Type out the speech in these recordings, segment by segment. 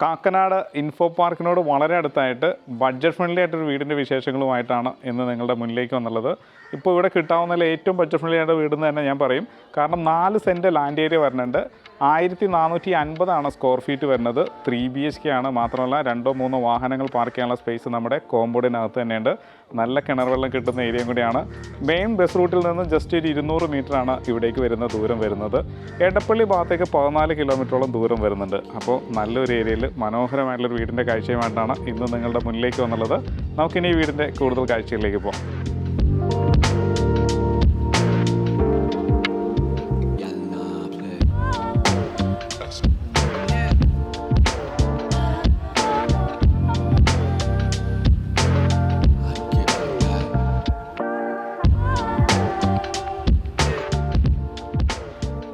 Kakkanad info പാർക്കിനോട് വളരെ അടുത്തായിട്ട് budget friendly ആയിട്ടൊരു വീടിൻ്റെ വിശേഷങ്ങളുമായിട്ടാണ് ഇന്ന് നിങ്ങളുടെ മുന്നിലേക്ക് വന്നുള്ളത്. ഇപ്പോൾ ഇവിടെ കിട്ടാവുന്നതിൽ ഏറ്റവും ബഡ്ജറ്റ് ഫ്രണ്ട്ലി ആയിട്ട് വീടെന്ന് തന്നെ ഞാൻ പറയും. കാരണം 4 സെൻറ്റ് ലാൻഡ് ഏരിയ വരുന്നുണ്ട്. 1450 സ്ക്വയർ ഫീറ്റ് വരുന്നത്. 3 BHK ആണ്. മാത്രമല്ല 2-3 വാഹനങ്ങൾ പാർക്ക് ചെയ്യാനുള്ള സ്പേസ് നമ്മുടെ കോമ്പൗണ്ടിനകത്ത് തന്നെയുണ്ട്. നല്ല കിണർ വെള്ളം കിട്ടുന്ന ഏരിയയും കൂടിയാണ്. മെയിൻ ബസ് റൂട്ടിൽ നിന്ന് ജസ്റ്റ് ഒരു 200 മീറ്ററാണ് ഇവിടേക്ക് വരുന്ന ദൂരം വരുന്നത്. എടപ്പള്ളി ഭാഗത്തേക്ക് 14 കിലോമീറ്ററോളം ദൂരം വരുന്നുണ്ട്. അപ്പോൾ നല്ലൊരു ഏരിയയിൽ മനോഹരമായിട്ടുള്ളൊരു വീടിൻ്റെ കാഴ്ചയുമായിട്ടാണ് ഇന്ന് നിങ്ങളുടെ മുന്നിലേക്ക് വന്നുള്ളത്. നമുക്കിനി ഈ വീടിൻ്റെ കൂടുതൽ കാഴ്ചകളിലേക്ക് പോകാം.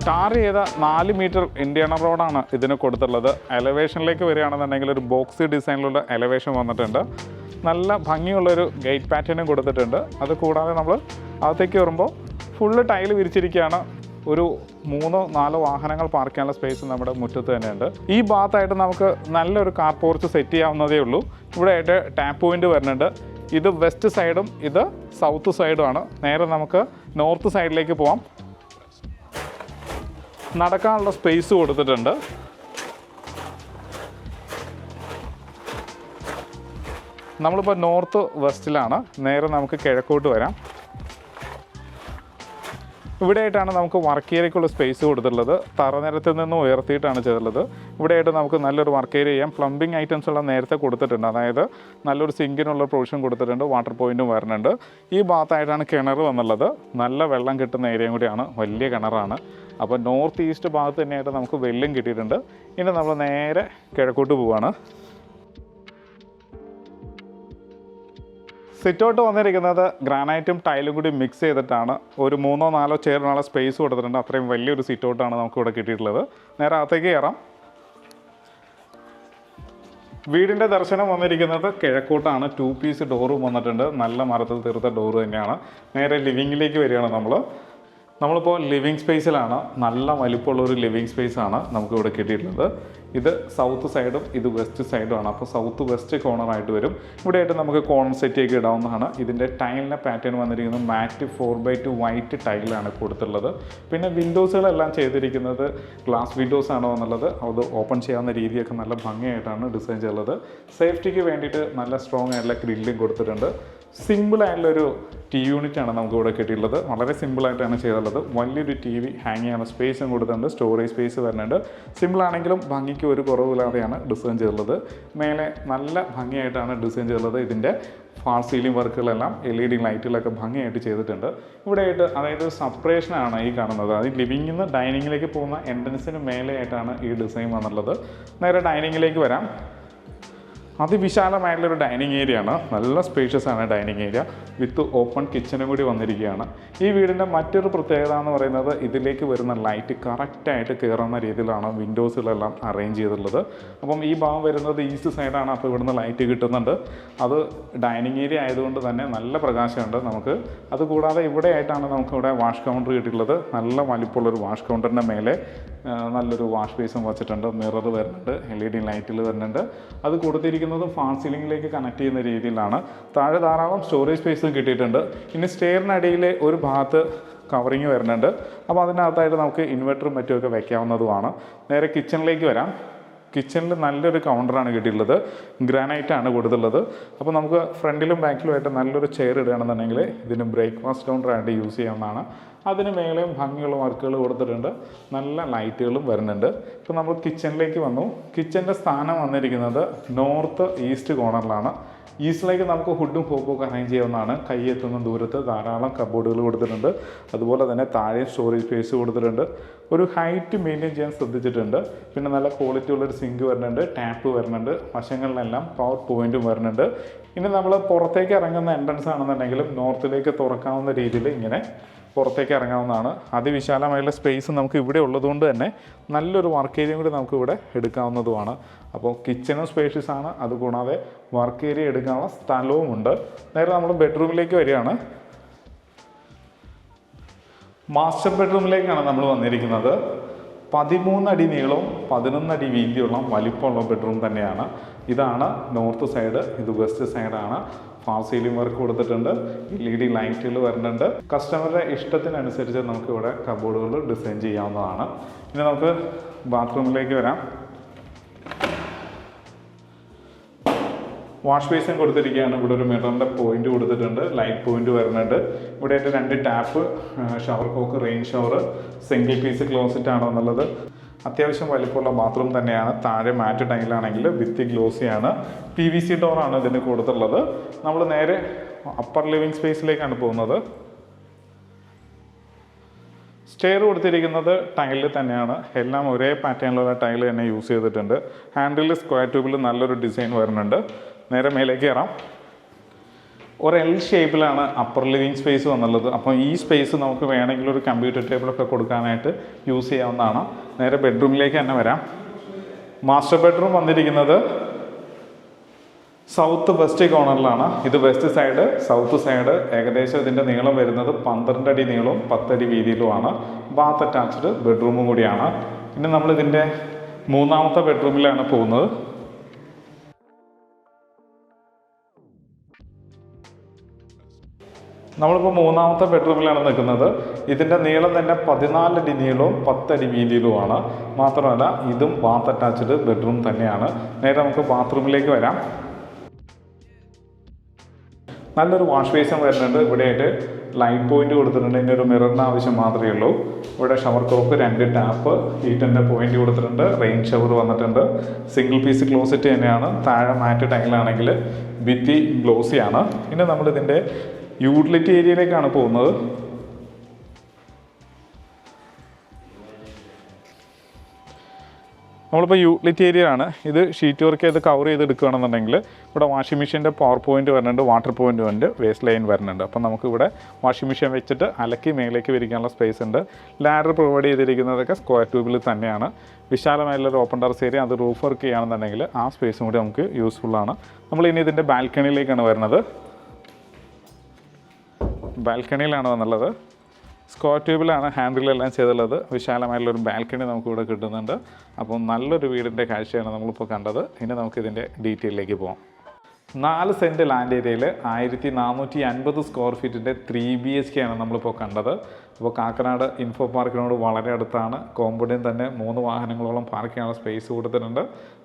ടാർ ചെയ്ത 4 മീറ്റർ ഇന്ത്യൻ റോഡാണ് ഇതിന് കൊടുത്തുള്ളത്. എലവേഷനിലേക്ക് വരികയാണെന്നുണ്ടെങ്കിൽ ഒരു ബോക്സി ഡിസൈനിലുള്ള എലവേഷൻ വന്നിട്ടുണ്ട്. നല്ല ഭംഗിയുള്ളൊരു ഗേറ്റ് പാറ്റേണും കൊടുത്തിട്ടുണ്ട്. അത് കൂടാതെ നമ്മൾ അകത്തേക്ക് വരുമ്പോൾ ഫുള്ള് ടൈല് വിരിച്ചിരിക്കുകയാണ്. ഒരു 3-4 വാഹനങ്ങൾ പാർക്ക് ചെയ്യാനുള്ള സ്പേസ് നമ്മുടെ മുറ്റത്ത് തന്നെയുണ്ട്. ഈ ഭാഗത്തായിട്ട് നമുക്ക് നല്ലൊരു കാർ പോർച്ച് സെറ്റ് ചെയ്യാവുന്നതേ ഉള്ളൂ. ഇവിടെ ആയിട്ട് ടാപ്പ് പോയിൻ്റ് വരുന്നുണ്ട്. ഇത് വെസ്റ്റ് സൈഡും ഇത് സൗത്ത് സൈഡുമാണ്. നേരെ നമുക്ക് നോർത്ത് സൈഡിലേക്ക് പോവാം. നടക്കാനുള്ള സ്പേസ് കൊടുത്തിട്ടുണ്ട്. നമ്മളിപ്പോൾ നോർത്ത് വെസ്റ്റിലാണ്. നേരെ നമുക്ക് കിഴക്കോട്ട് വരാം. ഇവിടെയായിട്ടാണ് നമുക്ക് വർക്ക് ഏരിയയ്ക്കുള്ള സ്പേസ് കൊടുത്തിട്ടുള്ളത്. തറനിരത്തിൽ നിന്ന് ഉയർത്തിയിട്ടാണ് ചെയ്തിട്ടുള്ളത്. ഇവിടെയായിട്ട് നമുക്ക് നല്ലൊരു വർക്ക് ഏരിയ ചെയ്യാം. പ്ലംബിംഗ് ഐറ്റംസ് എല്ലാം നേരത്തെ കൊടുത്തിട്ടുണ്ട്. അതായത് നല്ലൊരു സിങ്കിനുള്ള പ്രൊവിഷൻ കൊടുത്തിട്ടുണ്ട്. വാട്ടർ പോയിൻറ്റും വരുന്നുണ്ട്. ഈ ഭാഗത്തായിട്ടാണ് കിണർ വന്നുള്ളത്. നല്ല വെള്ളം കിട്ടുന്ന ഏരിയയും കൂടിയാണ്. വലിയ കിണറാണ്. അപ്പോൾ നോർത്ത് ഈസ്റ്റ് ഭാഗത്ത് തന്നെയായിട്ട് നമുക്ക് വെള്ളം കിട്ടിയിട്ടുണ്ട്. ഇനി നമ്മൾ നേരെ കിഴക്കോട്ട് പോവുകയാണ്. സിറ്റൗട്ട് വന്നിരിക്കുന്നത് ഗ്രാനൈറ്റും ടൈലും കൂടി മിക്സ് ചെയ്തിട്ടാണ്. ഒരു 3-4 ചെയറിനുള്ള സ്പേസ് കൊടുത്തിട്ടുണ്ട്. അത്രയും വലിയൊരു സിറ്റൗട്ടാണ് നമുക്കിവിടെ കിട്ടിയിട്ടുള്ളത്. നേരെ അകത്തേക്ക് കയറാം. വീടിൻ്റെ ദർശനം വന്നിരിക്കുന്നത് കിഴക്കോട്ടാണ്. 2 പീസ് ഡോറും വന്നിട്ടുണ്ട്. നല്ല മരത്തിൽ തീർത്ത ഡോറ് തന്നെയാണ്. നേരെ ലിവിങ്ങിലേക്ക് വരികയാണ് നമ്മളിപ്പോൾ ലിവിങ് സ്പേസിലാണ്. നല്ല വലിപ്പമുള്ളൊരു ലിവിങ് സ്പേസാണ് നമുക്കിവിടെ കിട്ടിയിട്ടുള്ളത്. ഇത് സൗത്ത് സൈഡും ഇത് വെസ്റ്റ് സൈഡുമാണ്. അപ്പോൾ സൗത്ത് വെസ്റ്റ് കോർണറായിട്ട് വരും. ഇവിടെയായിട്ട് നമുക്ക് കോർണർ സെറ്റിയൊക്കെ ഇടാവുന്നതാണ്. ഇതിൻ്റെ ടൈലിൻ്റെ പാറ്റേൺ വന്നിരിക്കുന്നത് മാറ്റ് 4x2 വൈറ്റ് ടൈലാണ് കൊടുത്തിട്ടുള്ളത്. പിന്നെ വിൻഡോസുകളെല്ലാം ചെയ്തിരിക്കുന്നത് ഗ്ലാസ് വിൻഡോസ് ആണോ എന്നുള്ളത് അത് ഓപ്പൺ ചെയ്യാവുന്ന രീതിയൊക്കെ നല്ല ഭംഗിയായിട്ടാണ് ഡിസൈൻ ചെയ്തുള്ളത്. സേഫ്റ്റിക്ക് വേണ്ടിയിട്ട് നല്ല സ്ട്രോങ് ആയിട്ടുള്ള ഗ്രില്ലും കൊടുത്തിട്ടുണ്ട്. സിമ്പിളായിട്ടുള്ളൊരു TV യൂണിറ്റാണ് നമുക്കിവിടെ കിട്ടിയിട്ടുള്ളത്. വളരെ സിമ്പിളായിട്ടാണ് ചെയ്തിട്ടുള്ളത്. വലിയൊരു TV ഹാങ് ചെയ്യാനുള്ള സ്പേസും കൊടുത്തിട്ടുണ്ട്. സ്റ്റോറേജ് സ്പേസ് വരുന്നുണ്ട്. സിമ്പിളാണെങ്കിലും ഭംഗിക്ക് ഒരു കുറവില്ലാതെയാണ് ഡിസൈൻ ചെയ്തിട്ടുള്ളത്. മേലെ നല്ല ഭംഗിയായിട്ടാണ് ഡിസൈൻ ചെയ്തിട്ടുള്ളത്. ഇതിൻ്റെ ഫാൾ സീലിംഗ് വർക്കുകളെല്ലാം LED ലൈറ്റുകളൊക്കെ ഭംഗിയായിട്ട് ചെയ്തിട്ടുണ്ട്. ഇവിടെയായിട്ട് അതായത് സെപ്പറേഷനാണ് ഈ കാണുന്നത്. അത് ലിവിങ്ങിൽ നിന്ന് ഡൈനിങ്ങിലേക്ക് പോകുന്ന എൻട്രൻസിന് മേലെയായിട്ടാണ് ഈ ഡിസൈൻ വന്നിട്ടുള്ളത്. നേരെ ഡൈനിങ്ങിലേക്ക് വരാം. അതിവിശാലമായിട്ടുള്ളൊരു ഡൈനിങ് ഏരിയ ആണ്. നല്ല സ്പേഷ്യസ് ആണ് ഡൈനിങ് ഏരിയ. വിത്ത് ഓപ്പൺ കിച്ചനും കൂടി വന്നിരിക്കുകയാണ്. ഈ വീടിൻ്റെ മറ്റൊരു പ്രത്യേകത എന്ന് പറയുന്നത് ഇതിലേക്ക് വരുന്ന ലൈറ്റ് കറക്റ്റായിട്ട് കയറുന്ന രീതിയിലാണ് വിൻഡോസുകളെല്ലാം അറേഞ്ച് ചെയ്തിട്ടുള്ളത്. അപ്പം ഈ ഭാഗം വരുന്നത് ഈസ്റ്റ് സൈഡാണ്. അപ്പോൾ ഇവിടുന്ന് ലൈറ്റ് കിട്ടുന്നുണ്ട്. അത് ഡൈനിങ് ഏരിയ ആയതുകൊണ്ട് തന്നെ നല്ല പ്രകാശമുണ്ട് നമുക്ക്. അതുകൂടാതെ ഇവിടെ ആയിട്ടാണ് നമുക്കിവിടെ വാഷ് കൗണ്ടർ കിട്ടിയിട്ടുള്ളത്. നല്ല വലിപ്പമുള്ളൊരു വാഷ് കൗണ്ടറിൻ്റെ മേലെ നല്ലൊരു വാഷ് ബേസും വച്ചിട്ടുണ്ട്. മിറർ വരുന്നുണ്ട്. LED ലൈറ്റുകൾ വരുന്നുണ്ട്. അത് കൊടുത്തിരിക്കുന്നത് ഫാൾ സീലിംഗിലേക്ക് കണക്ട് ചെയ്യുന്ന രീതിയിലാണ്. താഴെ ധാരാളം സ്റ്റോറേജ് സ്പേസും കിട്ടിയിട്ടുണ്ട്. ഇനി സ്റ്റെയറിനടിയിലെ ഒരു ഭാഗത്ത് കവറിങ് വരുന്നുണ്ട്. അപ്പോൾ അതിനകത്തായിട്ട് നമുക്ക് ഇൻവെർട്ടറും മറ്റുമൊക്കെ വയ്ക്കാവുന്നതുമാണ്. നേരെ കിച്ചണിലേക്ക് വരാം. കിച്ചണിൽ നല്ലൊരു കൗണ്ടറാണ് കിട്ടിയിട്ടുള്ളത്. ഗ്രാനൈറ്റാണ് കൊടുത്തുള്ളത്. അപ്പോൾ നമുക്ക് ഫ്രണ്ടിലും ബാക്കിലുമായിട്ട് നല്ലൊരു ചെയർ ഇടുകയാണെന്നുണ്ടെങ്കിൽ ഇതിന് ബ്രേക്ക്ഫാസ്റ്റ് കൗണ്ടറായിട്ട് യൂസ് ചെയ്യാവുന്നതാണ്. അതിന് മേലെയും ഭംഗിയുള്ള വർക്കുകൾ കൊടുത്തിട്ടുണ്ട്. നല്ല ലൈറ്റുകളും വരുന്നുണ്ട്. ഇപ്പോൾ നമ്മൾ കിച്ചണിലേക്ക് വന്നു. കിച്ചൻ്റെ സ്ഥാനം വന്നിരിക്കുന്നത് നോർത്ത് ഈസ്റ്റ് കോർണറിലാണ്. ഈസ്റ്റിലേക്ക് നമുക്ക് ഹുഡും ഹോപ്പൊക്കെ അറേഞ്ച് ചെയ്യാവുന്നതാണ്. കൈയെത്തുന്ന ദൂരത്ത് ധാരാളം കബോർഡുകൾ കൊടുത്തിട്ടുണ്ട്. അതുപോലെ തന്നെ താഴെ സ്റ്റോറേജ് സ്പേസ് കൊടുത്തിട്ടുണ്ട്. ഒരു ഹൈറ്റ് മെയിൻറ്റെയിൻ ചെയ്യാൻ ശ്രദ്ധിച്ചിട്ടുണ്ട്. പിന്നെ നല്ല ക്വാളിറ്റി ഉള്ളൊരു സിങ്ക് വരുന്നുണ്ട്. ടാപ്പ് വരുന്നുണ്ട്. വശങ്ങളിലെല്ലാം പവർ പോയിൻറ്റും വരുന്നുണ്ട്. ഇനി നമ്മൾ പുറത്തേക്ക് ഇറങ്ങുന്ന എൻട്രൻസ് ആണെന്നുണ്ടെങ്കിലും നോർത്തിലേക്ക് തുറക്കാവുന്ന രീതിയിൽ ഇങ്ങനെ പുറത്തേക്ക് ഇറങ്ങാവുന്നതാണ്. അതിവിശാലമായുള്ള സ്പേസ് നമുക്ക് ഇവിടെ ഉള്ളതുകൊണ്ട് തന്നെ നല്ലൊരു വർക്ക് ഏരിയയും കൂടി നമുക്ക് ഇവിടെ എടുക്കാവുന്നതുമാണ്. അപ്പോൾ കിച്ചണും സ്പേഷ്യസ് ആണ്. അതുകൂടാതെ വർക്ക് ഏരിയ എടുക്കാനുള്ള സ്ഥലവുമുണ്ട്. നേരെ നമ്മൾ ബെഡ്റൂമിലേക്ക് വരികയാണ്. മാസ്റ്റർ ബെഡ്റൂമിലേക്കാണ് നമ്മൾ വന്നിരിക്കുന്നത്. 13 അടി നീളവും 11 അടി വീതിയുള്ള വലിപ്പമുള്ള ബെഡ്റൂം തന്നെയാണ്. ഇതാണ് നോർത്ത് സൈഡ്, ഇത് വെസ്റ്റ് സൈഡാണ്. ഫാൾ സീലിംഗ് വർക്ക് കൊടുത്തിട്ടുണ്ട്, LED ലൈറ്റുകൾ വരുന്നുണ്ട്. കസ്റ്റമറുടെ ഇഷ്ടത്തിനനുസരിച്ച് നമുക്ക് ഇവിടെ കബോർഡുകൾ ഡിസൈൻ ചെയ്യാവുന്നതാണ്. ഇനി നമുക്ക് ബാത്റൂമിലേക്ക് വരാം. വാഷ് ബേസിൻ കൊടുത്തിരിക്കുകയാണ്. ഇവിടെ ഒരു മിററിൻ്റെ പോയിന്റ് കൊടുത്തിട്ടുണ്ട്, ലൈറ്റ് പോയിന്റ് വരുന്നുണ്ട്. ഇവിടെ ആയിട്ട് 2 tap, shower cock, rain shower, single piece closet ആണോ എന്നുള്ളത്. അത്യാവശ്യം വലിപ്പമുള്ള ബാത്റൂം തന്നെയാണ്. താഴെ മാറ്റ് ടൈലാണെങ്കിൽ ഭിത്തി ഗ്ലോസിയാണ്. PVC ഡോറാണ് ഇതിന് കൊടുത്തുള്ളത്. നമ്മൾ നേരെ അപ്പർ ലിവിങ് സ്പേസിലേക്കാണ് പോകുന്നത്. സ്റ്റെയർ കൊടുത്തിരിക്കുന്നത് ടൈലിൽ തന്നെയാണ്. എല്ലാം ഒരേ പാറ്റേണിലുള്ള ടൈൽ തന്നെ യൂസ് ചെയ്തിട്ടുണ്ട്. ഹാൻഡിൽ സ്ക്വയർ ട്യൂബിൽ നല്ലൊരു ഡിസൈൻ വരുന്നുണ്ട്. നേരെ മേലേക്ക് കയറാം. ഒരു L ഷേപ്പിലാണ് അപ്പർ ലിവിങ് സ്പേസ് വന്നുള്ളത്. അപ്പോൾ ഈ സ്പേസ് നമുക്ക് വേണമെങ്കിൽ ഒരു കമ്പ്യൂട്ടർ ടേബിളൊക്കെ കൊടുക്കാനായിട്ട് യൂസ് ചെയ്യാവുന്നതാണ്. നേരെ ബെഡ്റൂമിലേക്ക് തന്നെ വരാം. മാസ്റ്റർ ബെഡ്റൂം വന്നിരിക്കുന്നത് സൗത്ത് വെസ്റ്റ് കോർണറിലാണ്. ഇത് വെസ്റ്റ് സൈഡ്, സൗത്ത് സൈഡ്. ഏകദേശം ഇതിൻ്റെ നീളം വരുന്നത് 12 അടി നീളവും 10 അടി വീതിയിലുമാണ്. ബാത്ത് അറ്റാച്ച്ഡ് ബെഡ്റൂമും കൂടിയാണ്. ഇനി നമ്മളിതിൻ്റെ 3ാമത്തെ ബെഡ്റൂമിലാണ് പോകുന്നത്. നമ്മളിപ്പോൾ 3ാമത്തെ ബെഡ്റൂമിലാണ് നിൽക്കുന്നത്. ഇതിൻ്റെ നീളം തന്നെ 14 അടി നീളവും 10 അടി വീതിയിലുമാണ്. മാത്രമല്ല ഇതും ബാത്ത് അറ്റാച്ച്ഡ് ബെഡ്റൂം തന്നെയാണ്. നേരെ നമുക്ക് ബാത്റൂമിലേക്ക് വരാം. നല്ലൊരു വാഷ് ബേസിൻ വരുന്നുണ്ട്. ഇവിടെയായിട്ട് ലൈറ്റ് പോയിന്റ് കൊടുത്തിട്ടുണ്ട്. ഇതിൻ്റെ ഒരു മിററിൻ്റെ ആവശ്യം മാത്രമേ ഉള്ളൂ. ഇവിടെ ഷവർ കോപ്പ്, 2 ടാപ്പ്, ഹീറ്ററിൻ്റെ പോയിന്റ് കൊടുത്തിട്ടുണ്ട്. റെയിൻ ഷവർ വന്നിട്ടുണ്ട്. സിംഗിൾ പീസ് ക്ലോസറ്റ് തന്നെയാണ്. താഴെ മാറ്റ് ടൈലാണെങ്കിൽ ഭിത്തി ഗ്ലോസിയാണ്. ഇനി നമ്മളിതിൻ്റെ യൂട്ടിലിറ്റി ഏരിയയിലേക്കാണ് പോകുന്നത്. നമ്മളിപ്പോൾ യൂട്ടിലിറ്റി ഏരിയ ആണ്. ഇത് ഷീറ്റ് വർക്ക് ചെയ്ത് കവർ ചെയ്തെടുക്കുകയാണെന്നുണ്ടെങ്കിൽ ഇവിടെ വാഷിംഗ് മെഷീൻ്റെ പവർ പോയിന്റ് വരുന്നുണ്ട്, വാട്ടർ പോയിന്റ് വരുന്നുണ്ട്, വേസ്റ്റ് ലൈൻ വരുന്നുണ്ട്. അപ്പം നമുക്ക് ഇവിടെ വാഷിംഗ് മെഷീൻ വെച്ചിട്ട് അലക്കി മേലേക്ക് വിരിക്കാനുള്ള സ്പേസ് ഉണ്ട്. ലാഡർ പ്രൊവൈഡ് ചെയ്തിരിക്കുന്നതൊക്കെ സ്ക്വയർ ട്യൂബിൽ തന്നെയാണ്. വിശാലമായിട്ടുള്ളൊരു ഓപ്പൺ ടെറസ് ഏരിയ, അത് റൂഫ് വർക്ക് ചെയ്യുകയാണെന്നുണ്ടെങ്കിൽ ആ സ്പേസും കൂടി നമുക്ക് യൂസ്ഫുള്ളാണ്. നമ്മളിനി ഇതിൻ്റെ ബാൽക്കണിയിലേക്കാണ് വരുന്നത്. ബാൽക്കണിയിലാണ് വന്നുള്ളത്. സ്ക്വയർ ട്യൂബിലാണ് ഹാൻഡിലെല്ലാം ചെയ്തുള്ളത്. വിശാലമായിട്ടുള്ളൊരു ബാൽക്കണി നമുക്കിവിടെ കിട്ടുന്നുണ്ട്. അപ്പോൾ നല്ലൊരു വീടിൻ്റെ കാഴ്ചയാണ് നമ്മളിപ്പോൾ കണ്ടത്. ഇനി നമുക്കിതിൻ്റെ ഡീറ്റെയിലേക്ക് പോകാം. 4 സെൻറ്റ് ലാൻഡ് ഏരിയയിൽ 1450 സ്ക്വയർ ഫീറ്റിൻ്റെ 3 BHK ആണ് നമ്മളിപ്പോൾ കണ്ടത്. അപ്പോൾ കാക്കനാട് ഇൻഫോ പാർക്കിനോട് വളരെ അടുത്താണ്. കോമ്പൗണ്ടിൽ തന്നെ 3 വാഹനങ്ങളോളം പാർക്ക് ചെയ്യാനുള്ള സ്പേസ് കൊടുത്തിട്ടുണ്ട്.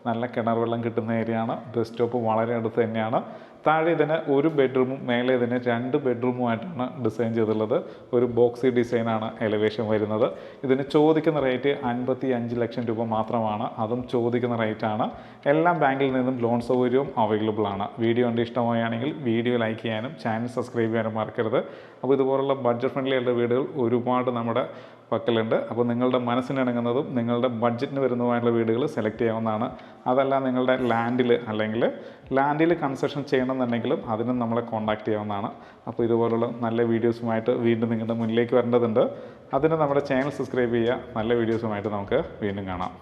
നല്ല കിണർ വെള്ളം കിട്ടുന്ന ഏരിയയാണ്. ബസ് സ്റ്റോപ്പ് വളരെ അടുത്ത് തന്നെയാണ്. താഴെ ഇതിന് 1 ബെഡ്റൂമും മേലെ ഇതിന് 2 ബെഡ്റൂമുമായിട്ടാണ് ഡിസൈൻ ചെയ്തിട്ടുള്ളത്. ഒരു ബോക്സി ഡിസൈനാണ് എലിവേഷൻ വരുന്നത്. ഇതിന് ചോദിക്കുന്ന റേറ്റ് 55 ലക്ഷം രൂപ മാത്രമാണ്. അതും ചോദിക്കുന്ന റേറ്റാണ്. എല്ലാ ബാങ്കിൽ നിന്നും ലോൺ സൗകര്യവും അവൈലബിൾ ആണ്. വീഡിയോ കണ്ട് ഇഷ്ടമായാണെങ്കിൽ വീഡിയോ ലൈക്ക് ചെയ്യാനും ചാനൽ സബ്സ്ക്രൈബ് ചെയ്യാനും മറക്കരുത്. അപ്പോൾ ഇതുപോലുള്ള ബഡ്ജറ്റ് ഫ്രണ്ട്ലി ആയിട്ടുള്ള വീടുകൾ ഒരുപാട് നമ്മുടെ പക്കലുണ്ട്. അപ്പോൾ നിങ്ങളുടെ മനസ്സിനിണങ്ങുന്നതും നിങ്ങളുടെ ബഡ്ജറ്റിന് വരുന്നതുമായിട്ടുള്ള വീടുകൾ സെലക്ട് ചെയ്യാവുന്നതാണ്. അതല്ല നിങ്ങളുടെ ലാൻഡിൽ കൺസ്ട്രക്ഷൻ ചെയ്യണമെന്നുണ്ടെങ്കിലും അതിനും നമ്മളെ കോൺടാക്ട് ചെയ്യാവുന്നതാണ്. അപ്പോൾ ഇതുപോലുള്ള നല്ല വീഡിയോസുമായിട്ട് വീണ്ടും നിങ്ങളുടെ മുന്നിലേക്ക് വരേണ്ടതുണ്ട്. അതിന് നമ്മുടെ ചാനൽ സബ്സ്ക്രൈബ് ചെയ്യുക. നല്ല വീഡിയോസുമായിട്ട് നമുക്ക് വീണ്ടും കാണാം.